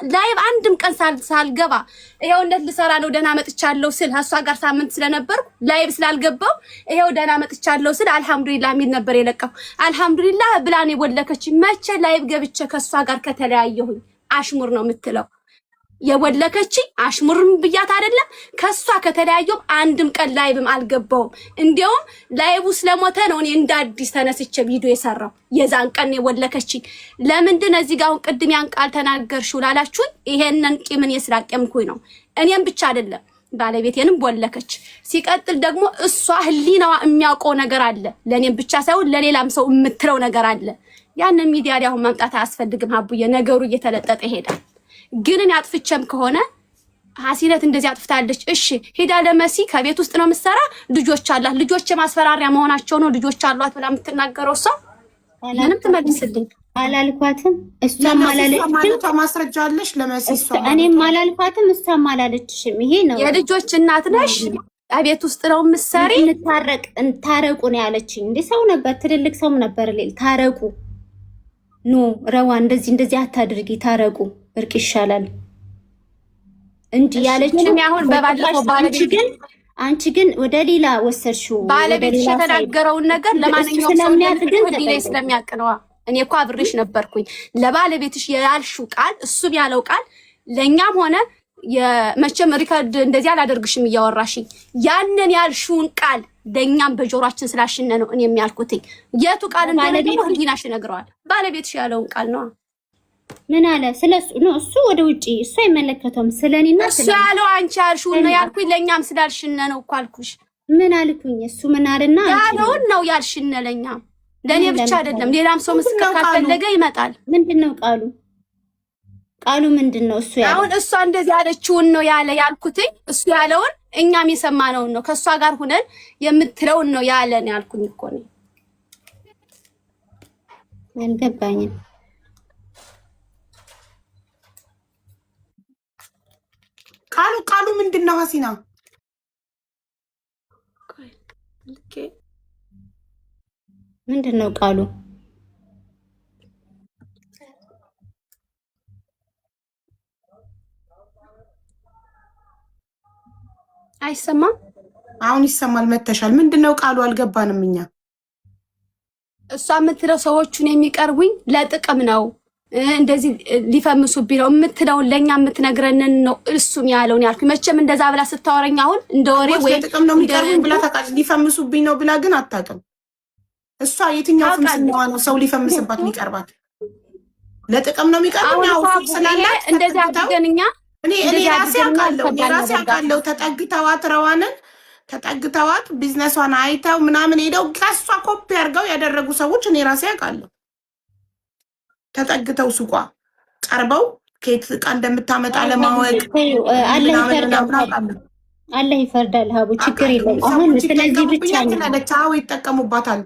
ላይቭ አንድም ቀን ሳልገባ ይሄው እንዴት ልሰራ ነው ደህና መጥቻለሁ ስል እሷ ጋር ሳምንት ስለነበርኩ ላይቭ ስላልገባው ይሄው ደህና መጥቻለሁ ስል አልሐምዱሊላህ ሚል ነበር የለቀው። አልሐምዱሊላህ ብላኔ ወለከች። መቼ ላይቭ ገብቼ ከሷ ጋር ከተለያየሁኝ አሽሙር ነው የምትለው የወለከች አሽሙርም ብያት አይደለም። ከሷ ከተለያየው አንድም ቀን ላይቭም አልገባውም። እንዲያውም ላይቭ ስለሞተ ነው እኔ እንደ አዲስ ተነስቼ ቪዲዮ የሰራው። የዛን ቀን የወለከች ለምንድን እዚህ ጋር አሁን ቅድም ያን ቃል ተናገርሽው ላላችሁኝ ይሄንን ቂምን የስላቀምኩኝ ነው። እኔም ብቻ አይደለም ባለቤቴንም ወለከች። ሲቀጥል ደግሞ እሷ ህሊናዋ የሚያውቀው ነገር አለ። ለኔም ብቻ ሳይሆን ለሌላም ሰው የምትለው ነገር አለ። ያንን ሚዲያ ላይ አሁን ማምጣት አያስፈልግም። ሀቡዬ ነገሩ እየተለጠጠ ይሄዳል። ግን እኔ አጥፍቼም ከሆነ ሀሲነት እንደዚህ አጥፍታለች። እሺ ሄዳ ለመሲ ከቤት ውስጥ ነው የምትሰራ፣ ልጆች አላት። ልጆች ማስፈራሪያ መሆናቸው ነው ልጆች አሏት ብላ የምትናገረው ሰው ምንም ትመልስልኝ አላልኳትም። እሷም አላለችም። ማስረጃ አለሽ ለመሲ? እኔም አላልኳትም፣ እሷም አላለችሽም። ይሄ ነው የልጆች እናት ነሽ፣ ቤት ውስጥ ነው የምትሰሪ። ታረቁ ነው ያለችኝ። እንደ ሰው ነበር፣ ትልልቅ ሰውም ነበር። ታረቁ ኖ ረዋ እንደዚህ አታድርጊ፣ ታረቁ እርቅ ይሻላል እንጂ ያለችኝ። አሁን በባለፈው አንቺ ግን ወደ ሌላ ወሰድሽው። ባለቤትሽ የተናገረውን ነገር ለማንኛውም ሰው ስለሚያውቅ ነው። እኔ እኮ አብሬሽ ነበርኩኝ። ለባለቤትሽ ያልሽው ቃል እሱም ያለው ቃል ለኛም ሆነ የመቼም ሪከርድ እንደዚህ አላደርግሽም እያወራሽኝ ያንን ያልሽውን ቃል ለኛም በጆሮአችን ስላሽነ ነው እኔ የሚያልኩትኝ። የቱ ቃል እንደሆነ ደግሞ ህሊናሽ ይነግረዋል። ባለቤትሽ ያለውን ቃል ነው። ምን አለ ስለሱ ነው? እሱ ወደ ውጪ እሱ አይመለከተውም። ስለኔና እሱ ያለው አንቺ ያልሽውን ነው ያልኩኝ። ለኛም ስላልሽነ ነው እኮ አልኩሽ። ምን አልኩኝ? እሱ ምን አለና ያለውን ነው ያልሽነ። ለኛም ለኔ ብቻ አይደለም ሌላም ሰው ምስክር ካፈለገ ይመጣል። ምንድነው ቃሉ? ቃሉ ምንድነው? እሱ ያለው አሁን እሷ እንደዚህ ያለችውን ነው ያልኩትኝ። እሱ ያለውን እኛም የሰማነውን ነው ከሷ ጋር ሆነን የምትለውን ነው ያለን ያልኩኝ እኮ ነው። አልገባኝም። ቃሉ ምንድነው? ሀሲና ምንድነው ቃሉ? አይሰማም? አሁን ይሰማል። መተሻል። ምንድነው ቃሉ? አልገባንም እኛ። እሷ የምትለው ሰዎቹን የሚቀርቡኝ ለጥቅም ነው እንደዚህ ሊፈምሱብኝ ነው የምትለውን ለኛ የምትነግረንን ነው እሱም ያለውን ያልኩኝ። መቼም እንደዛ ብላ ስታወረኝ አሁን እንደ ወሬ ወይ ለጥቅም ነው የሚቀርቡኝ ብላ ታውቃለች። ሊፈምሱብኝ ነው ብላ ግን አታውቅም። እሷ የትኛው ፍምስናዋ ነው ሰው ሊፈምስባት የሚቀርባት? ለጥቅም ነው የሚቀርቡኝ። ያው ስላላት እንደዛ አድርገንኛ እኔ ራሴ አውቃለሁ። ተጠግተዋት ቢዝነሷን አይተው ምናምን ሄደው ከሷ ኮፒ አድርገው ያደረጉ ሰዎች እኔ ራሴ አውቃለሁ። ተጠግተው ሱቋ ቀርበው ከየት ዕቃ እንደምታመጣ ለማወቅ አላህ ይፈርዳል። ሀቡ ችግር የለም። አሁን ስለዚህ ብቻ ነው ይጠቀሙባታል።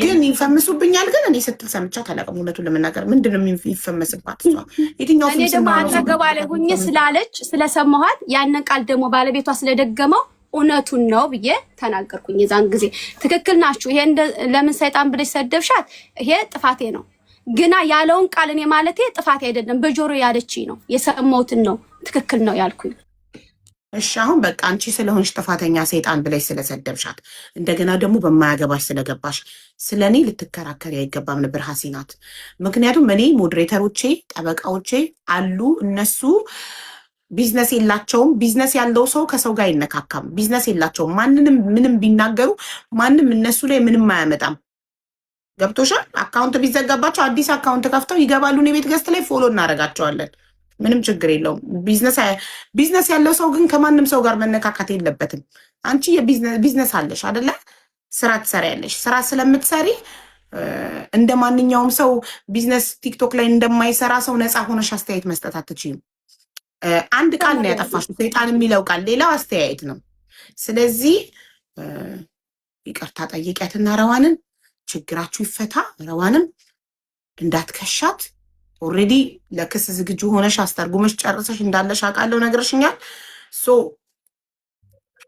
ግን ይፈምሱብኛል። ግን እኔ ስትል ሰምቻት አላውቅም። እውነቱን ለመናገር ምንድነው የሚፈመስባት? እሷ የትኛው እኔ ደግሞ አጠገቧ ላይ ሁኜ ስላለች ስለሰማኋት ያንን ቃል ደግሞ ባለቤቷ ስለደገመው እውነቱን ነው ብዬ ተናገርኩኝ። የዛን ጊዜ ትክክል ናችሁ፣ ይሄ ለምን ሰይጣን ብለሽ ሰደብሻት፣ ይሄ ጥፋቴ ነው። ግና ያለውን ቃል እኔ ማለቴ ጥፋቴ አይደለም፣ በጆሮ ያለችኝ ነው የሰማሁትን ነው ትክክል ነው ያልኩኝ። እሺ አሁን በቃ አንቺ ስለሆንሽ ጥፋተኛ ሰይጣን ብለሽ ስለሰደብሻት እንደገና ደግሞ በማያገባሽ ስለገባሽ ስለኔ ልትከራከሪ አይገባም ነበር ሀሲናት። ምክንያቱም እኔ ሞዴሬተሮቼ ጠበቃዎቼ አሉ። እነሱ ቢዝነስ የላቸውም። ቢዝነስ ያለው ሰው ከሰው ጋር አይነካካም። ቢዝነስ የላቸውም። ማንንም ምንም ቢናገሩ ማንም እነሱ ላይ ምንም አያመጣም። ገብቶሻል? አካውንት ቢዘጋባቸው አዲስ አካውንት ከፍተው ይገባሉ። እኔ ቤት ገዝት ላይ ፎሎ እናደርጋቸዋለን። ምንም ችግር የለውም። ቢዝነስ ያለው ሰው ግን ከማንም ሰው ጋር መነካካት የለበትም። አንቺ የቢዝነስ አለሽ አይደለ? ስራ ትሰሪያለሽ። ስራ ስለምትሰሪ እንደ ማንኛውም ሰው ቢዝነስ ቲክቶክ ላይ እንደማይሰራ ሰው ነፃ ሆነሽ አስተያየት መስጠት አትችይም። አንድ ቃል ነው ያጠፋሽው፣ ሰይጣን የሚለው ቃል፣ ሌላው አስተያየት ነው። ስለዚህ ይቅርታ ጠይቂያትና ረዋንን ችግራችሁ ይፈታ። ረዋንም እንዳትከሻት። ኦልሬዲ ለክስ ዝግጁ ሆነሽ አስተርጉመሽ ጨርሰሽ እንዳለሽ አውቃለሁ፣ ነግረሽኛል። ሶ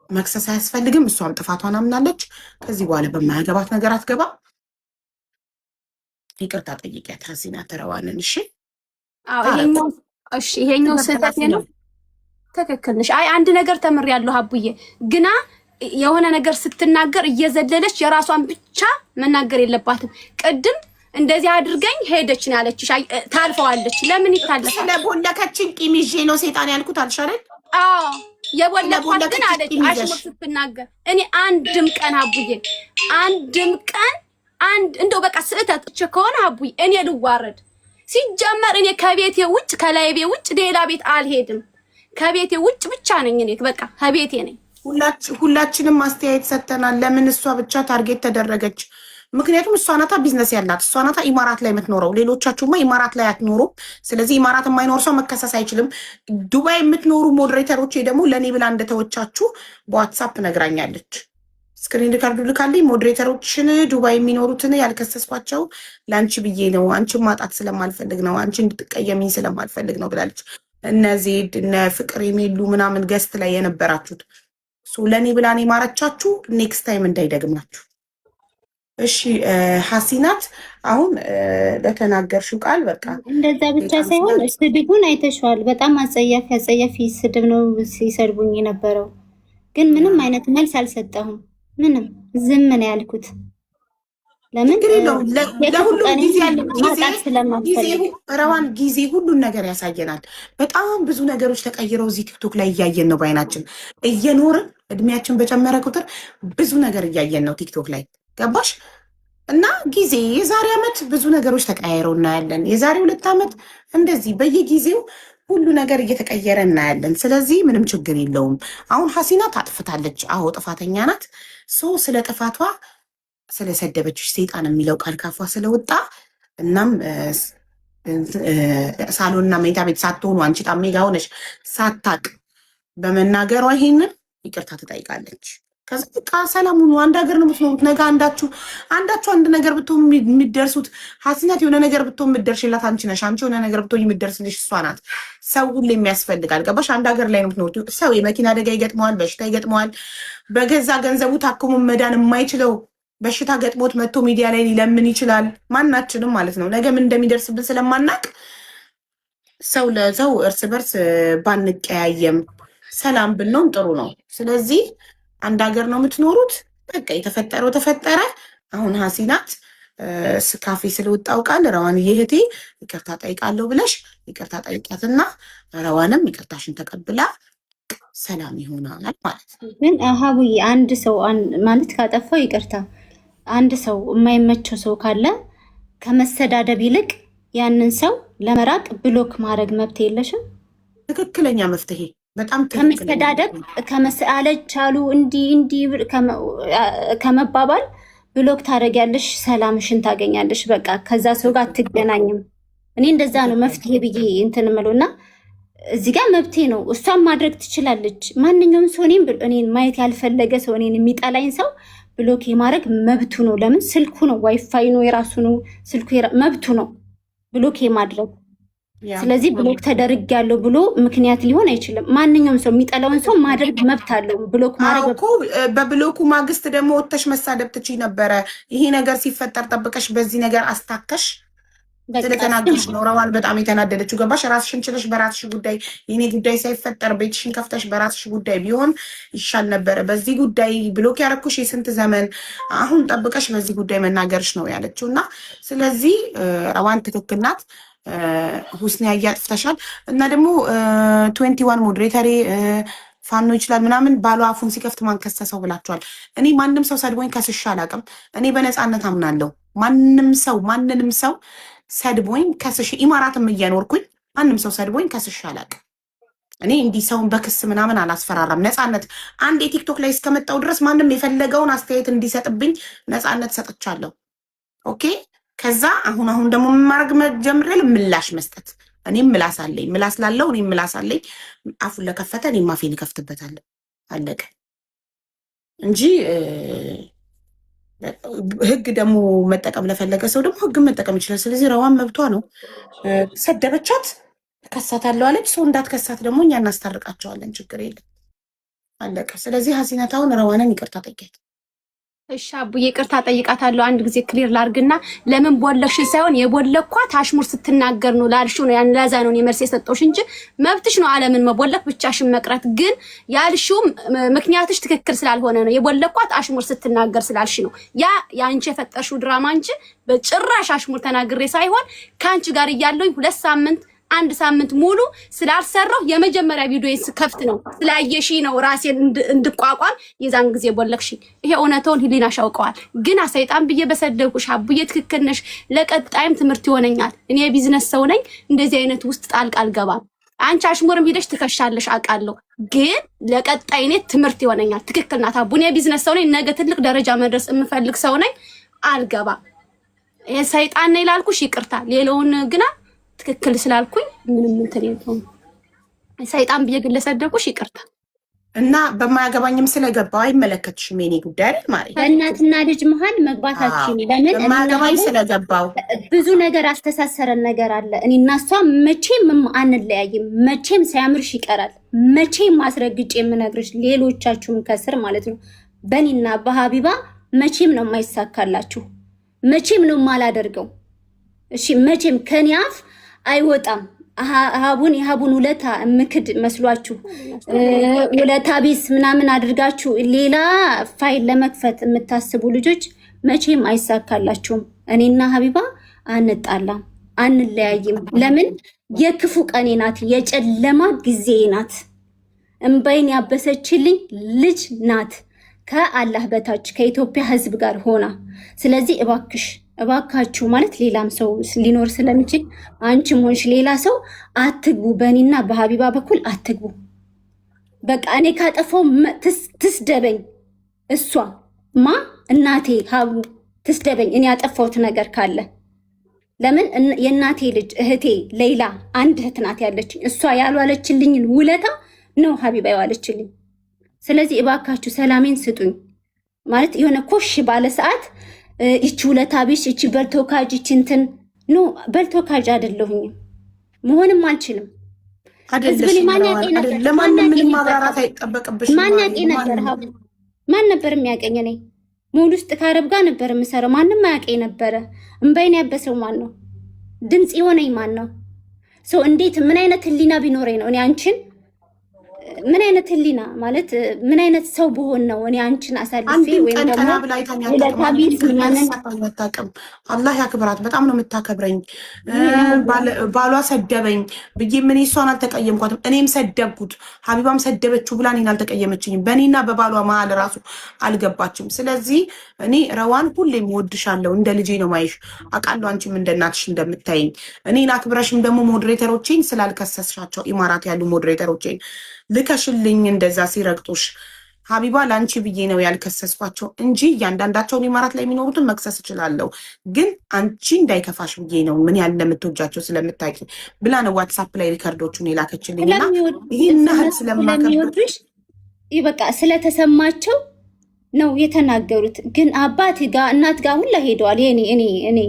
መክሰስ አያስፈልግም። እሷም ጥፋቷን አምናለች። ከዚህ በኋላ በማያገባት ነገር አትገባ። ይቅርታ ጠይቂያት ሀሲና ተረዋንን። እሺ እሺ ይሄኛው ስህተት ነው። ትክክል ነሽ። አይ አንድ ነገር ተምሬያለሁ አቡዬ። ግና የሆነ ነገር ስትናገር እየዘለለች የራሷን ብቻ መናገር የለባትም። ቅድም እንደዚህ አድርገኝ ሄደች ነው ያለችሽ። ታልፈዋለች። ለምን ይታለፋል? ስለቦለከችን ቂም ይዤ ነው ሴጣን ያልኩት አልሽ አይደል? አዎ የቦለኳት ግን አለች አሽሙር ስትናገር። እኔ አንድም ቀን አቡዬ አንድም ቀን እንደው በቃ ስህተት ከሆነ አቡዬ እኔ ልዋረድ። ሲጀመር እኔ ከቤቴ ውጭ ከላይቤ ውጭ ሌላ ቤት አልሄድም። ከቤቴ ውጭ ብቻ ነኝ እኔ በቃ ከቤቴ ነኝ። ሁላችንም አስተያየት ሰጥተናል። ለምን እሷ ብቻ ታርጌት ተደረገች? ምክንያቱም እሷ ናታ ቢዝነስ ያላት፣ እሷ ናታ ኢማራት ላይ የምትኖረው። ሌሎቻችሁማ ኢማራት ላይ አትኖሩም። ስለዚህ ኢማራት የማይኖር ሰው መከሰስ አይችልም። ዱባይ የምትኖሩ ሞዴሬተሮች ደግሞ ለእኔ ብላ እንደተወቻችሁ በዋትሳፕ ነግራኛለች። ስክሪን ሪካርዱ ልካልኝ። ሞዴሬተሮችን ዱባይ የሚኖሩትን ያልከሰስኳቸው ለአንቺ ብዬ ነው፣ አንቺን ማጣት ስለማልፈልግ ነው፣ አንቺ እንድትቀየሚኝ ስለማልፈልግ ነው ብላለች። እነዚህ እነ ፍቅር የሚሉ ምናምን ገስት ላይ የነበራችሁት ለእኔ ብላን የማረቻችሁ ኔክስት ታይም እንዳይደግማችሁ እሺ። ሀሲናት አሁን ለተናገርሽው ቃል በቃ እንደዛ ብቻ ሳይሆን ስድቡን አይተሽዋል። በጣም አጸያፊ ስድብ ነው ሲሰድቡኝ የነበረው። ግን ምንም አይነት መልስ አልሰጠሁም። ምንም ዝም ነው ያልኩት። ለምን ለሁሉም ረዋን ጊዜ ሁሉን ነገር ያሳየናል። በጣም ብዙ ነገሮች ተቀይረው እዚህ ቲክቶክ ላይ እያየን ነው። በአይናችን እየኖርን እድሜያችን በጨመረ ቁጥር ብዙ ነገር እያየን ነው ቲክቶክ ላይ ገባሽ? እና ጊዜ የዛሬ ዓመት ብዙ ነገሮች ተቀያይረው እናያለን። የዛሬ 2 ዓመት እንደዚህ በየጊዜው ሁሉ ነገር እየተቀየረ እናያለን። ስለዚህ ምንም ችግር የለውም። አሁን ሀሲና ታጥፍታለች። አዎ ጥፋተኛ ናት። ስለ ጥፋቷ ስለሰደበችሽ ሰይጣን የሚለው ቃል ካፏ ስለወጣ እናም ሳሎንና መኝታ ቤት ሳትሆኑ አንቺ ጣሜ ጋ ሆነሽ ሳታቅ በመናገሯ ይሄንን ይቅርታ ትጠይቃለች። ከዛ በቃ ሰላም ሁኑ። አንድ ሀገር ነው የምትኖሩት። ነገ አንዳችሁ አንድ ነገር ብትሆን የሚደርሱት ሀሲናት የሆነ ነገር ብትሆን የምትደርሽላት አንቺ ነሽ። አንቺ የሆነ ነገር ብትሆን የምትደርስልሽ እሷ ናት። ሰው ሁሉ የሚያስፈልጋል። ገባሽ? አንድ ሀገር ላይ ነው የምትኖሩት። ሰው የመኪና አደጋ ይገጥመዋል፣ በሽታ ይገጥመዋል። በገዛ ገንዘቡ ታክሞ መዳን የማይችለው በሽታ ገጥሞት መጥቶ ሚዲያ ላይ ሊለምን ይችላል። ማናችንም ማለት ነው። ነገ ምን እንደሚደርስብን ስለማናቅ ሰው ለሰው እርስ በርስ ባንቀያየም ሰላም ብንሆን ጥሩ ነው። ስለዚህ አንድ ሀገር ነው የምትኖሩት። በቃ የተፈጠረው ተፈጠረ። አሁን ሀሲናት ስካፌ ስለወጣው ቃል ረዋን እህቴ ይቅርታ ጠይቃለሁ ብለሽ ይቅርታ ጠይቂያትና ረዋንም ይቅርታሽን ተቀብላ ሰላም ይሆናል ማለት ነው። ግን ሀቡዬ አንድ ሰው ማለት ካጠፋው ይቅርታ፣ አንድ ሰው የማይመቸው ሰው ካለ ከመሰዳደብ ይልቅ ያንን ሰው ለመራቅ ብሎክ ማድረግ መብት የለሽም? ትክክለኛ መፍትሄ በጣም ከመሰዳደብ አለቻሉ እንዲህ ከመባባል ብሎክ ታደርጊያለሽ፣ ሰላምሽን ታገኛለሽ። በቃ ከዛ ሰው ጋር አትገናኝም። እኔ እንደዛ ነው መፍትሄ ብዬ እንትን እምለው እና እዚህ ጋር መብቴ ነው። እሷን ማድረግ ትችላለች። ማንኛውም ሰው እኔን ማየት ያልፈለገ ሰው እኔን የሚጠላኝ ሰው ብሎክ የማድረግ መብቱ ነው። ለምን? ስልኩ ነው፣ ዋይፋይ ነው፣ የራሱ ነው ስልኩ፣ መብቱ ነው ብሎክ የማድረግ። ስለዚህ ብሎክ ተደርጊያለሁ ብሎ ምክንያት ሊሆን አይችልም። ማንኛውም ሰው የሚጠላውን ሰው ማድረግ መብት አለው። ብሎክ ማድረግ እኮ በብሎኩ ማግስት ደግሞ ወጥተሽ መሳደብ ትችይ ነበረ። ይሄ ነገር ሲፈጠር ጠብቀሽ በዚህ ነገር አስታከሽ ስለተናገርሽ ነው ረዋን በጣም የተናደደችው። ገባሽ? ራስሽን ችለሽ በራስሽ ጉዳይ የኔ ጉዳይ ሳይፈጠር ቤትሽን ከፍተሽ በራስሽ ጉዳይ ቢሆን ይሻል ነበረ። በዚህ ጉዳይ ብሎክ ያረኩሽ የስንት ዘመን አሁን ጠብቀሽ በዚህ ጉዳይ መናገርሽ ነው ያለችው። እና ስለዚህ ረዋን ትክክል ናት። ሁስኒ አያጥፍተሻል። እና ደግሞ 21 ሞዴሬተሪ ፋኖ ይችላል ምናምን ባሏ አፉን ሲከፍት ማን ከሰሰው ብላችኋል። እኔ ማንም ሰው ሰድቦኝ ከስሻ አላውቅም። እኔ በነፃነት አምናለሁ። ማንንም ሰው ሰድቦኝ ከስሽ ኢማራትም እየኖርኩኝ ማንም ሰው ሰድቦኝ ከስሽ አላውቅም። እኔ እንዲህ ሰውን በክስ ምናምን አላስፈራራም። ነፃነት አንድ የቲክቶክ ላይ እስከመጣው ድረስ ማንም የፈለገውን አስተያየት እንዲሰጥብኝ ነፃነት ሰጥቻለሁ። ኦኬ። ከዛ አሁን ደግሞ ማድረግ ጀምሬል ምላሽ መስጠት። እኔም ምላስ አለኝ፣ ምላስ ላለው እኔም ምላስ አለኝ። አፉን ለከፈተ እኔም አፌን እከፍትበታለሁ። አለቀ እንጂ ህግ ደግሞ መጠቀም ለፈለገ ሰው ደግሞ ህግ መጠቀም ይችላል። ስለዚህ ረዋን መብቷ ነው። ሰደበቻት፣ ከሳታለሁ አለች። ሰው እንዳትከሳት ደግሞ እኛ እናስታርቃቸዋለን። ችግር የለም። አለቀ። ስለዚህ ሀሲነታውን ረዋንን ይቅርታ ጠይቂያት። እሺ አቡዬ ይቅርታ ጠይቃታለሁ። አንድ ጊዜ ክሊር ላርግና ለምን ቦለክሽ ሳይሆን የቦለኳት አሽሙር ስትናገር ነው ላልሽው ነው። ያን ለዛ ነው መልስ የሰጠሁሽ እንጂ መብትሽ ነው ዓለምን መቦለክ ብቻሽን መቅረት። ግን ያልሽው ምክንያትሽ ትክክል ስላልሆነ ነው። የቦለኳት አሽሙር ስትናገር ስላልሽ ነው። ያ ያንቺ የፈጠርሽው ድራማ እንጂ በጭራሽ አሽሙር ተናግሬ ሳይሆን ካንቺ ጋር እያለሁኝ 2 ሳምንት 1 ሳምንት ሙሉ ስላልሰራው የመጀመሪያ ቪዲዮዬን ስከፍት ነው ስላየሺ ነው ራሴን እንድቋቋም የዛን ጊዜ ቦለክሽ። ይሄ እውነታውን ህሊናሽ ያውቀዋል። ግን ሰይጣን ብዬ በሰደብኩሽ አቡዬ ትክክል ነሽ። ለቀጣይም ትምህርት ይሆነኛል። እኔ የቢዝነስ ሰው ነኝ። እንደዚህ አይነት ውስጥ ጣልቃ አልገባም። አንቺ አሽሙርም ሄደሽ ትከሻለሽ አውቃለሁ። ግን ለቀጣይ እኔ ትምህርት ይሆነኛል። ትክክል ናት አቡ። እኔ የቢዝነስ ሰው ነኝ። ነገ ትልቅ ደረጃ መድረስ የምፈልግ ሰው ነኝ። አልገባም። ይሄ ሰይጣን ነው ይላልኩሽ ይቅርታ። ሌላውን ግና ትክክል ስላልኩኝ ምንም እንትን የለውም። ሰይጣን ብዬ ግን ለሰደብኩሽ ይቅርታ። እና በማያገባኝም ስለገባው አይመለከትሽም የኔ ጉዳይ አይደል ማለት በእናትና ልጅ መሀል መግባታችን ለምን በማያገባኝ ስለገባው ብዙ ነገር አስተሳሰረን ነገር አለ። እኔ እና እሷ መቼም አንለያይም። መቼም ሳያምርሽ ይቀራል። መቼም አስረግጬ የምነግርሽ ሌሎቻችሁም ከስር ማለት ነው በእኔና በሀቢባ መቼም ነው የማይሳካላችሁ። መቼም ነው የማላደርገው። እሺ መቼም ከኔ አፍ አይወጣም። የሀቡን ውለታ ምክድ መስሏችሁ ውለታ ቢስ ምናምን አድርጋችሁ ሌላ ፋይል ለመክፈት የምታስቡ ልጆች መቼም አይሳካላችሁም። እኔና ሀቢባ አንጣላም፣ አንለያይም። ለምን የክፉ ቀኔ ናት፣ የጨለማ ጊዜ ናት። እምባይን ያበሰችልኝ ልጅ ናት ከአላህ በታች ከኢትዮጵያ ሕዝብ ጋር ሆና። ስለዚህ እባካችሁ ማለት ሌላም ሰው ሊኖር ስለሚችል አንቺም ሆንሽ ሌላ ሰው አትግቡ፣ በእኔና በሀቢባ በኩል አትግቡ። በቃ እኔ ካጠፋው ትስደበኝ፣ እሷ እናቴ ሀቡ ትስደበኝ፣ እኔ ያጠፋሁት ነገር ካለ። ለምን የእናቴ ልጅ እህቴ ሌላ አንድ እህት ናት ያለችኝ። እሷ ያልዋለችልኝን ውለታ ነው ሀቢባ የዋለችልኝ። ስለዚህ እባካችሁ ሰላሜን ስጡኝ። ማለት የሆነ ኮሽ ባለ ሰዓት ይቺ ውለታ ቢስ፣ ይቺ በልቶካጅ፣ ይቺ እንትን ኖ በልቶካጅ አይደለሁኝም፣ መሆንም አልችልም። ለማንም ምንም ማብራራት አይጠበቅብሽም። ማን ያውቀኝ ነበር? ሀቡ ማን ነበር የሚያውቀኝ? እኔ ሙሉ ውስጥ ከአረብ ጋር ነበር የምሰራው። ማንም አያውቀኝ ነበረ። እምባይን ያበሰው ማን ነው? ድምፅ የሆነኝ ማን ነው? ሰው እንዴት ምን አይነት ህሊና ቢኖረኝ ነው እኔ አንቺን ምን አይነት ህሊና ማለት ምን አይነት ሰው ብሆን ነው እኔ አንቺን አሳልፌ ወይም ደግሞ አላህ ያክብራት። በጣም ነው የምታከብረኝ። ባሏ ሰደበኝ ብዬ ምን እሷን አልተቀየምኳትም፣ እኔም ሰደብኩት። ሀቢባም ሰደበችው ብላ እኔን አልተቀየመችኝም። በእኔና በባሏ መሀል ራሱ አልገባችም። ስለዚህ እኔ ረዋን ሁሌም እወድሻለሁ፣ እንደ ልጄ ነው ማይሽ። አውቃለሁ አንቺም እንደ እናትሽ እንደምታይኝ። እኔን አክብረሽም ደግሞ ሞዴሬተሮቼን ስላልከሰስሻቸው ኢማራት ያሉ ሞዴሬተሮቼን ልከሽልኝ እንደዛ ሲረግጡሽ ሀቢባ ለአንቺ ብዬ ነው ያልከሰስኳቸው እንጂ እያንዳንዳቸውን ኢማራት ላይ የሚኖሩትን መክሰስ እችላለሁ። ግን አንቺ እንዳይከፋሽ ብዬ ነው ምን ያህል እንደምትወጃቸው ስለምታውቂ ብላ ነው ዋትሳፕ ላይ ሪከርዶቹን የላከችልኝና ይህን ያህል ስለማከብርሽ በቃ ስለተሰማቸው ነው የተናገሩት። ግን አባት ጋር እናት ጋር ሁላ ሄደዋል። እኔ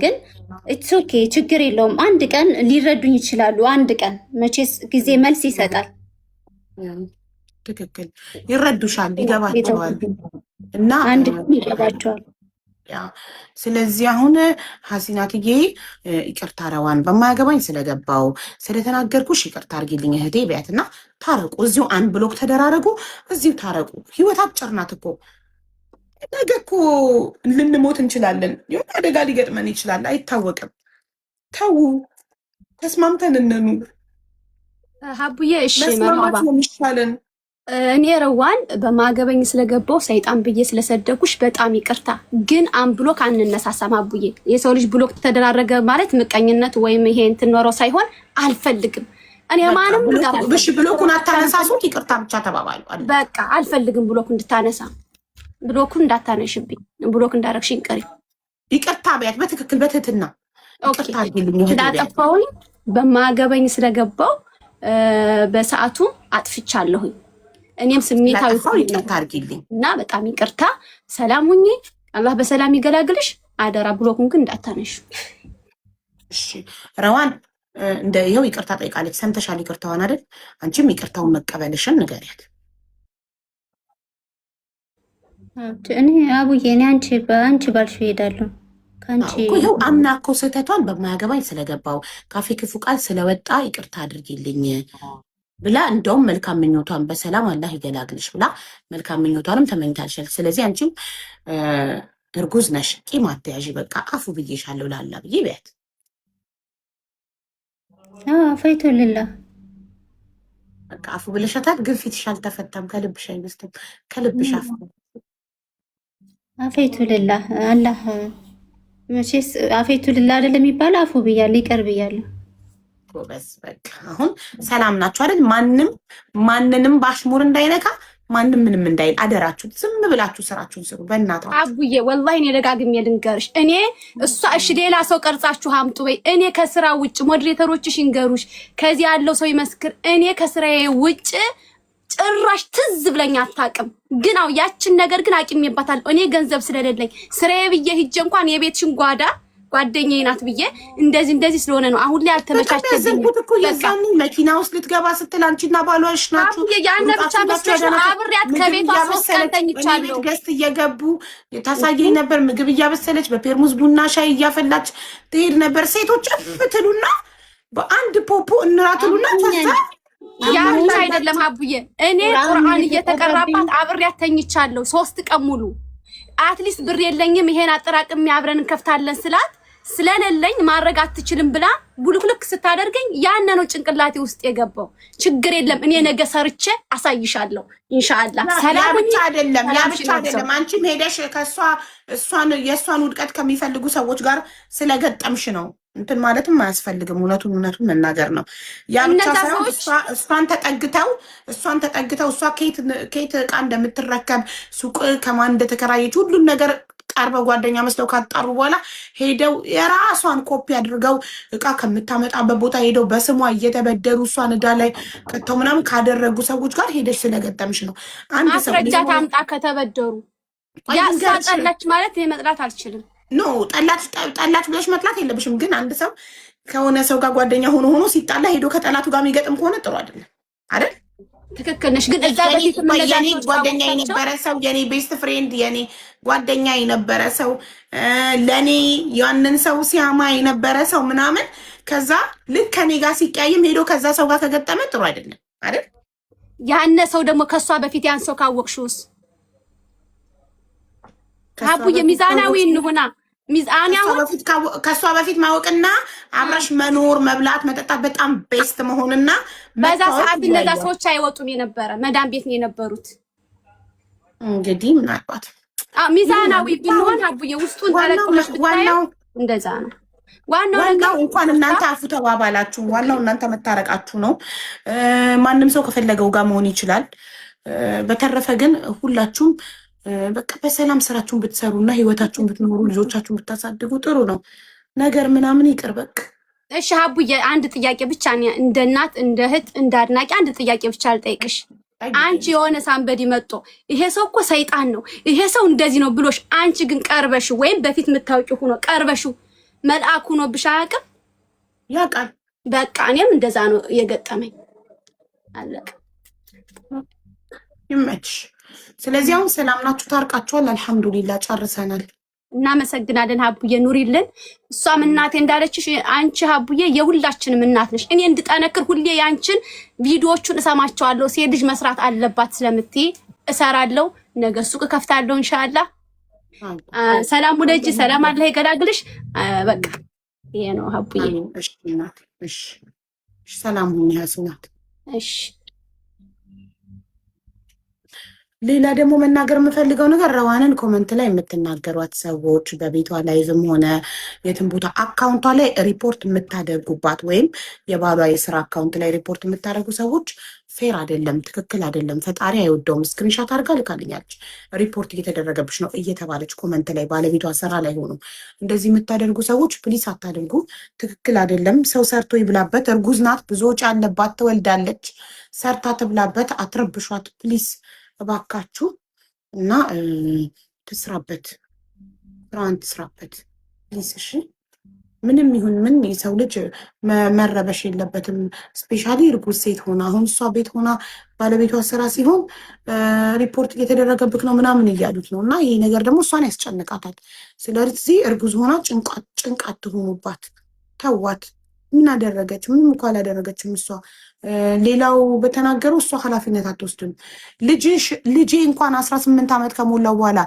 ግን ኢትስ ኦኬ ችግር የለውም። አንድ ቀን ሊረዱኝ ይችላሉ። አንድ ቀን መቼስ ጊዜ መልስ ይሰጣል። ትክክል፣ ይረዱሻል፣ ይገባቸዋል እና አንድ ቀን ይገባቸዋል። ስለዚህ አሁን ሀሲናትዬ ይቅርታ ረዋን በማያገባኝ ስለገባው ስለተናገርኩሽ ይቅርታ አድርጊልኝ እህቴ ቢያትና ታረቁ። እዚሁ አንድ ብሎክ ተደራረጉ፣ እዚሁ ታረቁ። ህይወት አጭር ናት እኮ። ነገ እኮ ልንሞት እንችላለን። የሆነ አደጋ ሊገጥመን ይችላል፣ አይታወቅም። ተዉ፣ ተስማምተን እንኑር። ሀቡዬ እሺ፣ መስማማት ነው የሚሻለን። እኔ ረዋን በማገበኝ ስለገባው ሰይጣን ብዬ ስለሰደኩሽ በጣም ይቅርታ። ግን ብሎክ አንነሳሳም አቡዬ። የሰው ልጅ ብሎክ ተደራረገ ማለት ምቀኝነት ወይም ይሄ እንትን ኖረው ሳይሆን አልፈልግም። እኔ ማንም ብሽ ብሎኩን አታነሳሱት፣ ይቅርታ ብቻ ተባባሉ። በቃ አልፈልግም ብሎክ እንድታነሳ፣ ብሎኩን እንዳታነሽብኝ፣ ብሎክ እንዳረግሽኝ ቀሪ ይቅርታ ቢያት በትክክል በትህትና ይቅርታ አድርጊልኝ እንዳጠፋሁኝ በማገበኝ ስለገባው በሰዓቱ አጥፍቻለሁኝ። እኔም ስሜታዊ ይቅርታ አድርጊልኝ እና በጣም ይቅርታ። ሰላም ሁኚ፣ አላህ በሰላም ይገላግልሽ። አደራ ብሎኩን ግን እንዳታነሽ እሺ። ረዋን እንደ ይኸው ይቅርታ ጠይቃለች። ሰምተሻል ይቅርታዋን አይደል? አንቺም ይቅርታውን መቀበልሽን ንገሪያት። እኔ አቡዬ እኔ አንቺ ባልሽ እሄዳለሁ ከአንቺ እኮ ይኸው አምና እኮ ስህተቷን በማያገባኝ ስለገባው ካፌ ክፉ ቃል ስለወጣ ይቅርታ አድርጊልኝ ብላ እንደውም መልካም ምኞቷን በሰላም አላህ ይገላግልሽ ብላ መልካም ምኞቷንም ተመኝታልሻል። ስለዚህ አንቺም እርጉዝ ነሽ፣ ቂም አትያዢ። በቃ አፉ ብዬሻለሁ ላላ ብዬ ቢያት ፈይቶ ልላ በቃ አፉ ብለሻታል። ግን ፊትሽ አልተፈታም። ከልብሽ አይመስልም። ከልብሽ አፉ አፈይቱ ልላ አላህ መቼስ አፈይቱ ልላ አይደለም የሚባለው። አፉ ብያለሁ፣ ይቅር ብያለሁ። ጎበዝ በቃ አሁን ሰላም ናችሁ አይደል? ማንንም በአሽሙር እንዳይነካ ማንም ምንም እንዳይል አደራችሁ። ዝም ብላችሁ ስራችሁን ስሩ። በእናታችሁ አቡዬ ወላሂ እኔ ደጋግሜ ልንገርሽ፣ እኔ እሷ እሺ ሌላ ሰው ቀርጻችሁ አምጡ ወይ እኔ ከስራ ውጭ ሞዴሬተሮችሽ ይንገሩሽ፣ ከዚህ ያለው ሰው ይመስክር። እኔ ከስራዬ ውጭ ጭራሽ ትዝ ብለኝ አታውቅም። ግን አው ያችን ነገር ግን አቂሜባታለሁ። እኔ ገንዘብ ስለሌለኝ ስራዬ ብዬ ሂጄ እንኳን የቤትሽን ጓዳ ጓደኛዬ ናት ብዬ እንደዚህ ስለሆነ ነው አሁን ላይ አልተመቻቸልኝም። እኮ የዛኑ መኪና ውስጥ ልትገባ ስትል አንቺና ባሏሽ ናችሁ ያን ብቻ መስሎሽ ነው? አብሬያት ከቤቷ 3 ቀን ተኝቻለሁ። ገስት እየገቡ ታሳየኝ ነበር። ምግብ እያበሰለች በፔርሙዝ ቡና ሻይ እያፈላች ትሄድ ነበር። ሴቶች እፍትሉና በአንድ ፖፖ እንራትሉና ተዛ ያ ብቻ አይደለም አቡዬ፣ እኔ ቁርአን እየተቀራባት አብሬያት ተኝቻለሁ 3 ቀን ሙሉ። አትሊስት ብር የለኝም ይሄን አጠራቅም አብረን እንከፍታለን ስላት ስለሌለኝ ማድረግ አትችልም ብላ ቡልክልክ ስታደርገኝ ያን ነው ጭንቅላቴ ውስጥ የገባው። ችግር የለም እኔ ነገ ሰርቼ አሳይሻለሁ ኢንሻአላህ። ሰላም ብቻ አይደለም ያ ብቻ አይደለም። አንቺም ሄደሽ የእሷን ውድቀት ከሚፈልጉ ሰዎች ጋር ስለገጠምሽ ነው እንትን ማለትም አያስፈልግም። እውነቱን መናገር ነው። ያ ብቻ ሳይሆን እሷን ተጠግተው እሷ ከየት ዕቃ እንደምትረከብ ሱቅ ከማን እንደተከራየች ሁሉን ነገር ቀርበው ጓደኛ መስለው ካጣሩ በኋላ ሄደው የራሷን ኮፒ አድርገው ዕቃ ከምታመጣበት ቦታ ሄደው በስሟ እየተበደሩ እሷን ዕዳ ላይ ከተው ምናምን ካደረጉ ሰዎች ጋር ሄደሽ ስለገጠምሽ ነው። አንድ ሰው ማስረጃ ታምጣ ከተበደሩ ያሳጠለች ማለት መጥላት አልችልም። ኖ ጠላች ብለሽ መጥላት የለብሽም። ግን አንድ ሰው ከሆነ ሰው ጋር ጓደኛ ሆኖ ሲጣላ ሄዶ ከጠላቱ ጋር የሚገጥም ከሆነ ጥሩ አይደለም አይደል? ትክክል ነሽ። ግን እዛ በፊት የኔ ጓደኛ የነበረ ሰው የኔ ቤስት ፍሬንድ የኔ ጓደኛ የነበረ ሰው ለኔ ያንን ሰው ሲያማ የነበረ ሰው ምናምን ከዛ ልክ ከኔ ጋር ሲቀያይም ሄዶ ከዛ ሰው ጋር ከገጠመ ጥሩ አይደለም አይደል? ያነ ሰው ደግሞ ከሷ በፊት ያን ሰው ካወቅሽውስ አቡዬ ሚዛናዊ እንሁና። ከሷ በፊት ማወቅና አብረሽ መኖር መብላት መጠጣት በጣም ቤስት መሆንና በዛ ሰዓት እነዛ ሰዎች አይወጡም የነበረ መዳም ቤት ነው የነበሩት። እንግዲህ ምናልባት ሚዛናዊ ብንሆን አቡዬ ውስጡን ተለቅመሽ ብታየው እንደዛ ነው። ዋናው እንኳን እናንተ አፉ ተባባላችሁ፣ ዋናው እናንተ መታረቃችሁ ነው። ማንም ሰው ከፈለገው ጋር መሆን ይችላል። በተረፈ ግን ሁላችሁም በቃ በሰላም ስራችሁን ብትሰሩና ህይወታችሁን ብትኖሩ ልጆቻችሁን ብታሳድጉ ጥሩ ነው። ነገር ምናምን ይቅር በቃ። እሺ አቡዬ አንድ ጥያቄ ብቻ እንደ እናት እንደ እህት እንደ አድናቂ አንድ ጥያቄ ብቻ ልጠይቅሽ። አንቺ የሆነ ሳንበዲ መጥቶ ይሄ ሰው እኮ ሰይጣን ነው ይሄ ሰው እንደዚህ ነው ብሎሽ አንቺ ግን ቀርበሽ ወይም በፊት የምታውቂው ሆኖ ቀርበሽ መልአክ ሆኖ ብሽ አያውቅም? ያውቃል። በቃ እኔም እንደዛ ነው የገጠመኝ። አለቀ። ይመችሽ። ስለዚህ አሁን ሰላም ናችሁ፣ ታርቃችኋል። አልሐምዱሊላህ ጨርሰናል። እናመሰግናለን ሀቡዬ፣ ኑሪልን። እሷም እናቴ እንዳለችሽ አንቺ ሀቡዬ የሁላችንም እናት ነሽ። እኔ እንድጠነክር ሁሌ ያንቺን ቪዲዮዎቹን እሰማቸዋለሁ። ሴት ልጅ መስራት አለባት ስለምትይ እሰራለሁ። ነገ ሱቅ ከፍታለሁ ኢንሻአላህ። ሰላም ወለጂ፣ ሰላም አላህ ይገላግልሽ። በቃ ይሄ ነው ሀቡዬ። እሺ እናት፣ እሺ ሰላም ሁኚ ያሱናት። እሺ ሌላ ደግሞ መናገር የምፈልገው ነገር ረዋንን ኮመንት ላይ የምትናገሯት ሰዎች በቤቷ ላይቭም ሆነ የትም ቦታ አካውንቷ ላይ ሪፖርት የምታደርጉባት ወይም የባሏ የስራ አካውንት ላይ ሪፖርት የምታደርጉ ሰዎች ፌር አይደለም፣ ትክክል አይደለም፣ ፈጣሪ አይወደውም። ስክሪንሻት አድርጋ ልካልኛለች። ሪፖርት እየተደረገብሽ ነው እየተባለች ኮመንት ላይ ባለቤቷ ስራ ላይ ሆኑ እንደዚህ የምታደርጉ ሰዎች ፕሊስ አታደርጉ፣ ትክክል አይደለም። ሰው ሰርቶ ይብላበት። እርጉዝ ናት፣ ብዙ ወጪ አለባት፣ ትወልዳለች። ሰርታ ትብላበት፣ አትረብሿት ፕሊስ እባካችሁ። እና ትስራበት፣ ስራዋን ትስራበት ፕሊስ። እሺ ምንም ይሁን ምን የሰው ልጅ መረበሽ የለበትም። ስፔሻሊ እርጉዝ ሴት ሆና አሁን እሷ ቤት ሆና ባለቤቷ ስራ ሲሆን ሪፖርት እየተደረገብክ ነው ምናምን እያሉት ነው። እና ይሄ ነገር ደግሞ እሷን ያስጨንቃታል። ስለዚህ እርጉዝ ሆና ጭንቃት ትሆኑባት፣ ተዋት። ምን አደረገች? ምንም እኮ አላደረገችም እሷ። ሌላው በተናገሩ እሷ ኃላፊነት አትወስድም። ልጄ እንኳን 18 ዓመት ከሞላው በኋላ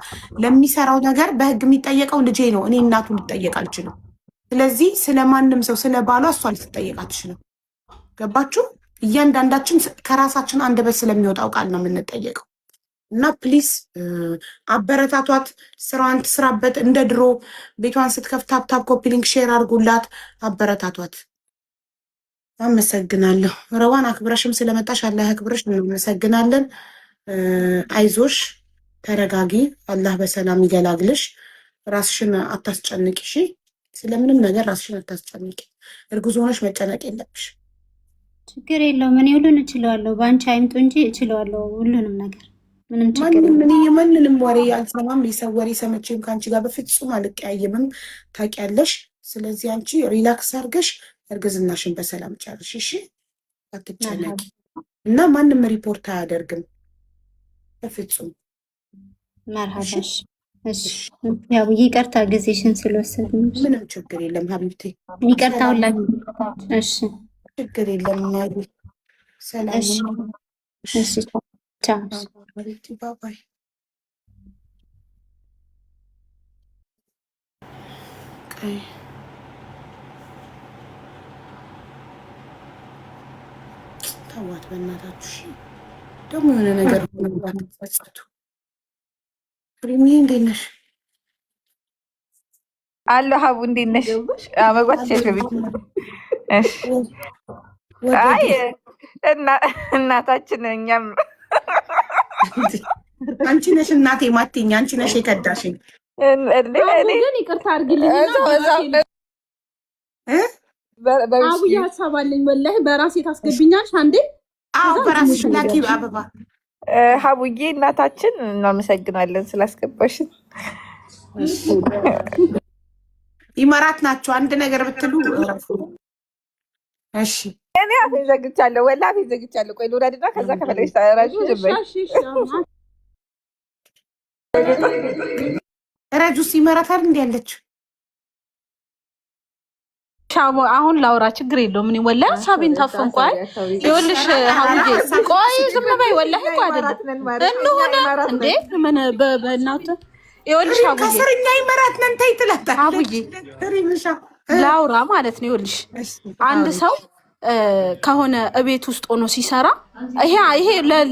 ለሚሰራው ነገር በህግ የሚጠየቀው ልጄ ነው። እኔ እናቱ ልጠየቅ አልችልም። ስለዚህ ስለማንም ሰው ስለ ባሏ እሷ ልትጠየቅ አትችልም። ገባችሁ? እያንዳንዳችን ከራሳችን አንደበት ስለሚወጣው ቃል ነው የምንጠየቀው። እና ፕሊስ አበረታቷት፣ ስራዋን ትስራበት። እንደ ድሮ ቤቷን ስትከፍት ታፕታፕ ኮፒ ሊንክ ሼር አድርጉላት፣ አበረታቷት። አመሰግናለሁ። ረዋን አክብረሽም ስለመጣሽ አላህ ያክብረሽ። እናመሰግናለን። አይዞሽ፣ ተረጋጊ። አላህ በሰላም ይገላግልሽ። ራስሽን አታስጨንቂ። እሺ፣ ስለምንም ነገር ራስሽን አታስጨንቂ። እርጉዝ ሆነሽ መጨነቅ የለብሽ። ችግር የለውም። እኔ ሁሉን እችለዋለሁ። በአንቺ አይምጡ እንጂ እችለዋለሁ ሁሉንም ነገር። ምንም ችግር ማንንም ወሬ አልሰማም። የሰው ወሬ ሰምቼም ከአንቺ ጋር በፍጹም አልቀያየምም። ታውቂያለሽ። ስለዚህ አንቺ ሪላክስ አድርገሽ እርግዝናሽን በሰላም ጨርሽ። እሺ፣ አትጨነቂ። እና ማንም ሪፖርት አያደርግም በፍጹም። መርሃባሽ። እሺ፣ ያው ይቅርታ ጊዜሽን ስለወሰድ። ምንም ችግር የለም ሀቢብቴ፣ ይቅርታ ሁላችሁ። እሺ፣ ችግር የለም ማሪ። ሰላም። እሺ፣ ቻው። ባባይ። ተዋት በእናታችሁ። ደግሞ የሆነ ነገር ሆነባት ተጸጸቱ። ሪሚ እንዴት ነሽ? አሎ ሀቡ እንዴት ነሽ? መግባት ሴት ቤት። አይ እናታችን እኛም አንቺ ነሽ እናቴ ማትኝ፣ አንቺ ነሽ የከዳሽኝ። ግን ይቅርታ አድርግልኝ። አቡዬ ሀሳብ አለኝ ወላሂ። በራሴ ታስገብኛለሽ አንዴ? አዎ በራስሽ ላኪ አበባ። ሀቡዬ እናታችን እናመሰግናለን ስላስገባሽን። ይመራት ናቸው አንድ ነገር ብትሉ። እሺ እኔ አፌን ዘግቻለሁ፣ ወላሂ አፌን ዘግቻለሁ። ቆይ ልውረድና ከዛ ከፈለግሽ ታራጁ ዝም ረጁስ ይመራታል እንዲ ያለችው። አሁን ላውራ ችግር የለውም። እኔ ወላሂ ሀሳቤን ታፈንኳል። ይኸውልሽ ሀቡዬ ቆይ ዝም በይ። ወላሂ እኮ አይደለም እንሆነ እንዴ ምን በእናትህ ይኸውልሽ ሀቡዬ ከስርኛ ይመራት ነን ተይ ትላታለች። ሀቡዬ ላውራ ማለት ነው። ይኸውልሽ አንድ ሰው ከሆነ እቤት ውስጥ ሆኖ ሲሰራ ይሄ